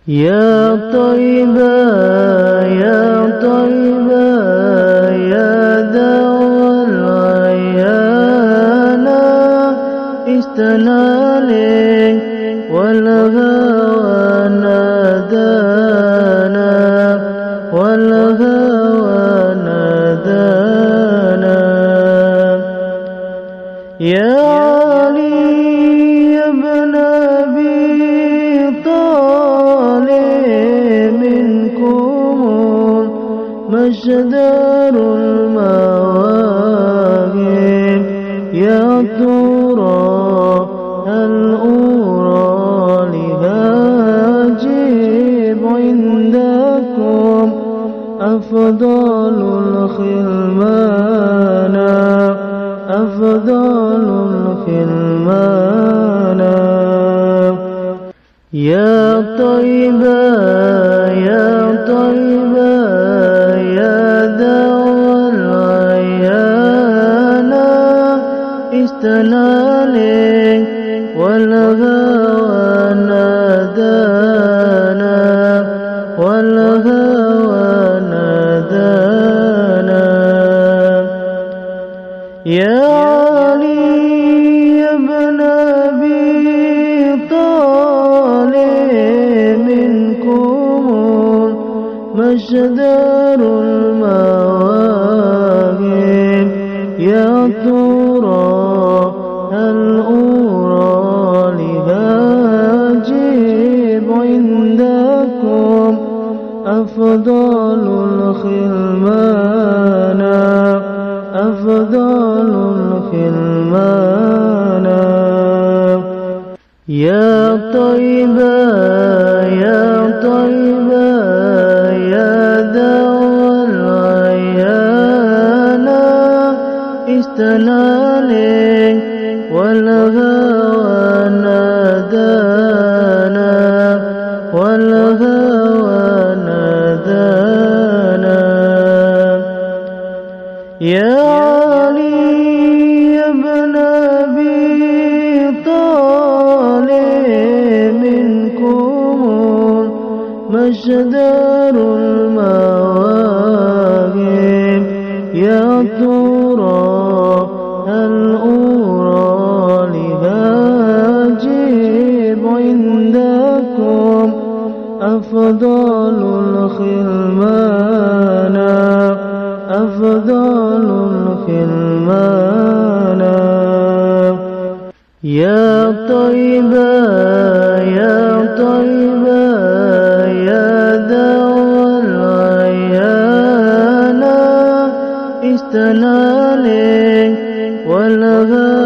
يا طيبة يا طيبة يا دوا العيانا استنالك والهوى نادانا والهوى نادانا يا علي يا ابن أبي طالب منكم مشدار المواهب يا ترى هل أرى لهاجب عندكم أفضل الخلمان أفضل الخلمان يا طيبة يا طيبة يا دوا العيانا استنالك والهوى نادانا والهوى نادانا يا علي يا ابن أبي طالب منكم مشدار المواهب يا ترى هل أرى لهاجب عندكم أفضل الخلمان أفضل الخلمان يا طيبة يا طيبة يا دوا العيانا استنالك والهوى نادانا والهوى نادانا يا علي يا ابن أبي طالب منكم مشدار المواهب يا ترى هل أرى لهاجب عندكم أفضل الخلمان أفضل الخلمان يا طيبة يا طيبة يا دوا العيانا استنالك والهوى